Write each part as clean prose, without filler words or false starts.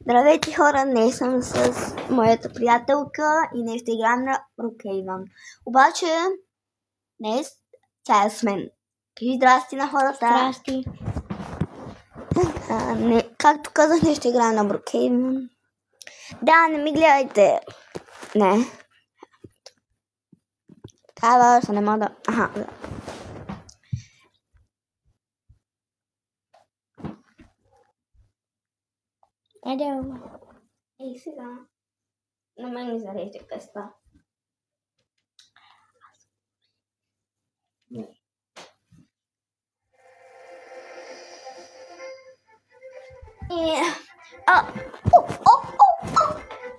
Здравейте хора, днес съм с моята приятелка и днес ще играем на Brookhaven. Обаче днес тя е с мен. Кажи здрасти на хората. Здрасти. Както казах, днес ще играем на Brookhaven. Да, не ми гледайте. Не. Това не мога да... Аха, да. Ей, сега. На мен ми зарежда къста.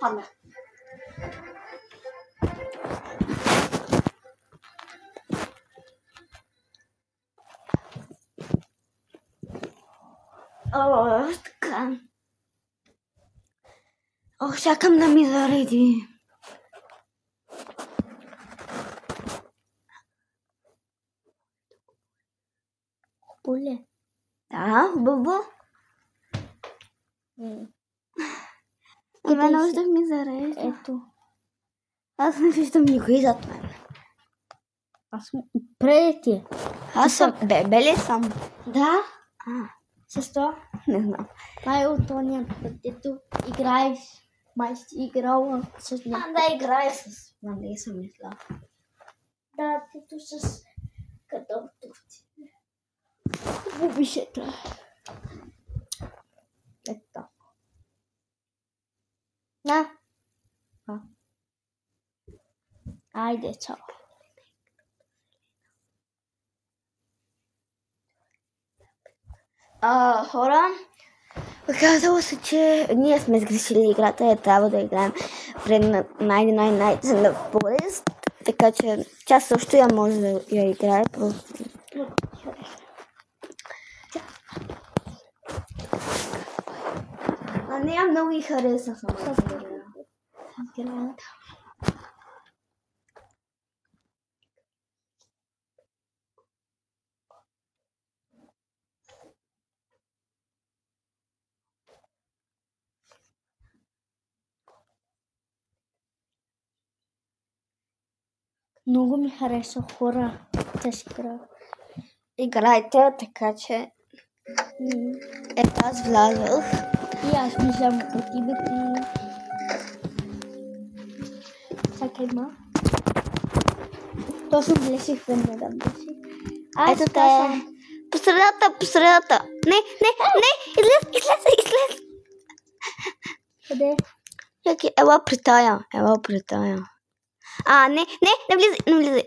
Падна. Така. Чакам да ми зареди. Поле. Да, хубаво. Има нужда ми зарежда. Ето. Аз не виждам никой зад мен. Аз съм преди ти. Аз съм бебе ли съм? Да. Сестра. Не знам. Това е от ония път, дето играеш. Май си играла с него. Да, играя с... Не съм мисля. Да, дето с кадовтовци. Бубишета. Ето. На. Айде, чао. Хора, казало се, че ние сме сгрешили играта и трябва да играем пред Night Nights in the Forest, така че тя също я може да я играе просто. Нея много и хареса самата игра. Много ми хареса хора. Тази игра. Играйте, така че ето аз влязох. И аз влизам от името. Чакай, ма. Точно влезих веднага. Ето те. По средата. Не. Излез. Къде? Чакай, ела при тая. Не влизай.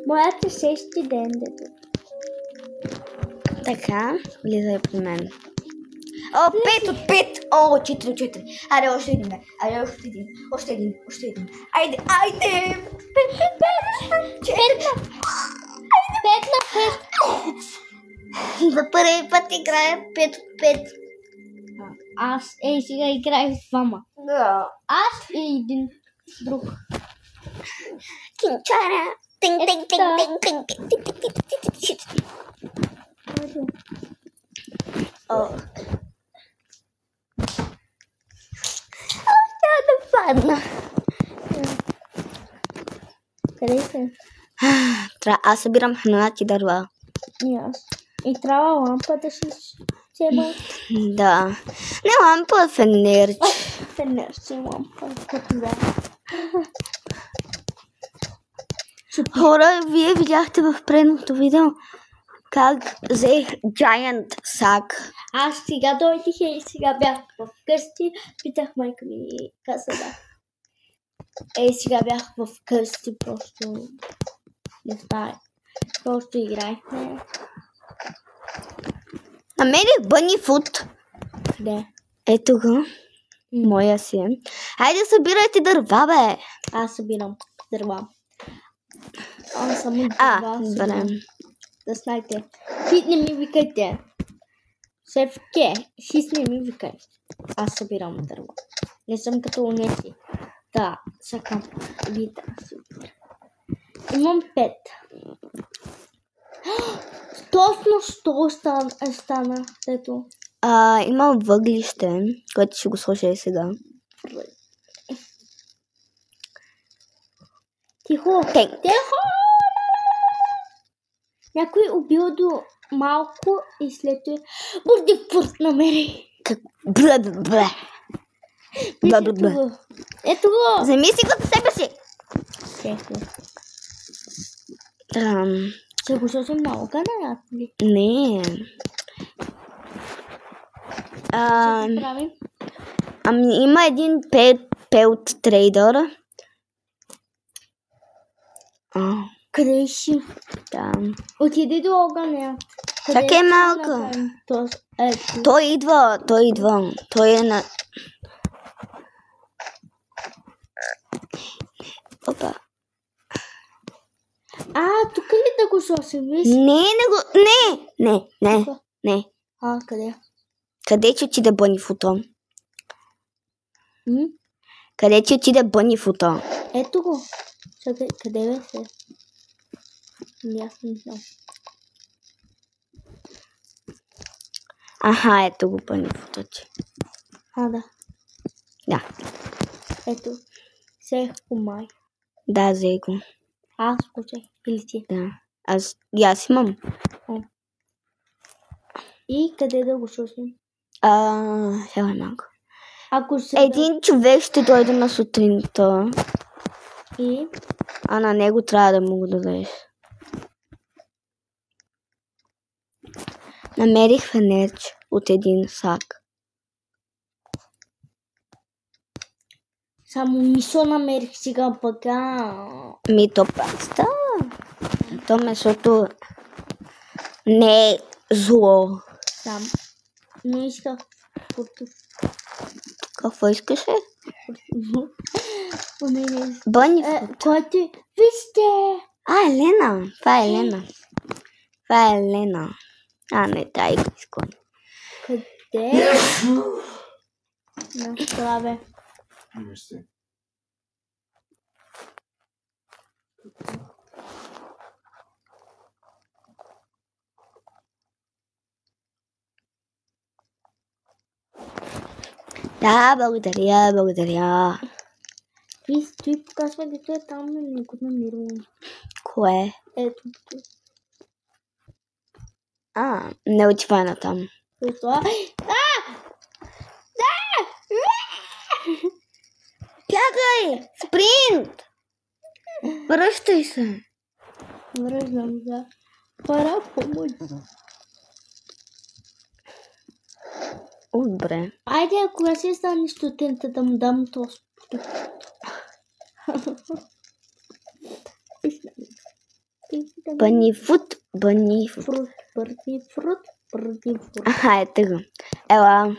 Моят е 6-ти ден, дето. Така, влизай при мен. 5 от 5. 4 от 4. Айде, още един. Още един. Айде. 5 на 5. За първи път играя 5 от 5. Аз сега играя с двама. Да. Аз и един друг. Кинчара. Тинг. Трябва да падна. Къде се? Аз събирам хнати дърва. И аз. И трябва лампа да си взема. Да. Не лампа, а фенерче. Фенерче лампа. Като да. Хора, вие видяхте в предното видео как взех Giant Sack. Аз сега дойдих и сега бях вкъщи. Питах майка ми каза да. Сега бях вкъщи, просто не знае. Просто играхме. Намерих Bunny Food. Да. Ето го. Моя си е. Хайде събирайте дърва, бе. Аз събирам дърва. Аз съм дърва. Добре. Да знаете. Хит не ми викайте. Шефке, хит не ми викайте. Аз събирам дърва. Не съм като унеси. Да, чакам. Имам 5. Точно що стана, ето. Има въглище, което ще го сложа и сега. Тихо! Тихо! Някой убил до малко и след това Бурдифурт намери. Бля. Ето го! Замисли го за себе си. Ето. Ще го сложим много каналят ли? Не. Ще правим? Ами има един пелт трейдър. Къде си? Там. Отиди до огъня. Чакай малко. Той идва. Той е на... Опа. Тук ли да го сложим? Не. Къде? Къде че отиде Бънифуто? М? Къде че отиде Бънифуто? Ето го. Чакай, къде бе се? Аз не знам. Ето го Бънифуто. Да. Да. Ето. Взех го май. Да, взе го. Аз го взех. Или ти? Да. Аз имам. И къде да го сложим? Сега малко. Ако се... Един човек ще дойде на сутринта. И? А на него трябва да му го дадеш. Намерих фенерч от един сак. Само мисо намерих сега пък. То паста. То месото не е зло. Сам. Не исках. Какво искаше? Бънифут. Който е? Вижте! Елена. Това е Елена. Не, тай го искам. Къде? На това бе. Да, благодаря. И той показва, дето е там, но не го намирам. Кое? Ето. Не отива на там. Бягай! Спринт! Връщай се! Връщам, да. Пара помощ. Добре. Айде, ако си стане студента, да му дам този. Бънифут. Ето го. Ела.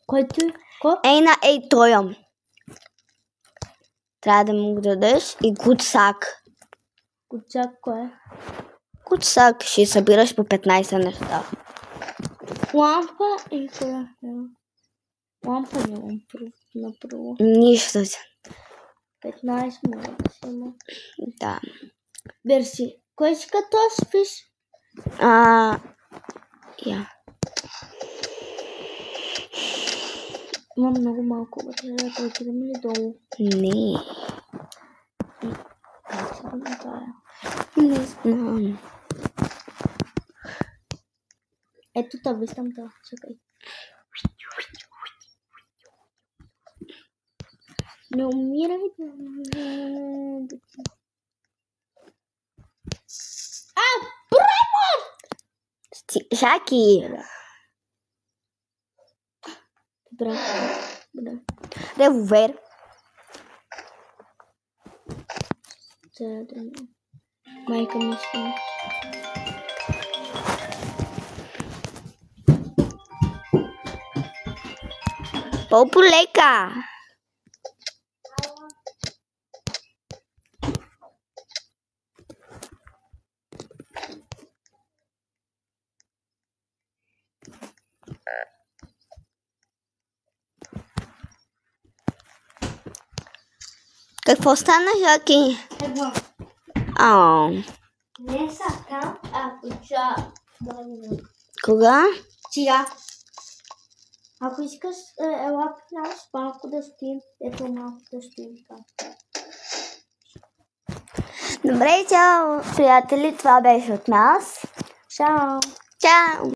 Който е? Ей тоя. Трябва да му го дадеш и гудсак. Гудсак кой? Гудсак ще събираш по 15 неща. Лампа и кола. Лампа нямам направо. Нищо. 15 минути си има. Да. Берси. Кой си като спиш? Я. Имам много малко батерия, да отидем ли долу? Не. Как се да направя? Не знам. Ето виждам да. Чакай. Не умирай. Браймон! Жаки. Добре. Револвер. Майка ми ще. По-полека. Какво стана, Жаки? Не сега, чак. Кога? Сега. Ако искаш, ела при нас, малко да стоим. Ето малко да стоим така. Добре, чао, приятели, това беше от нас. Чао! Чао!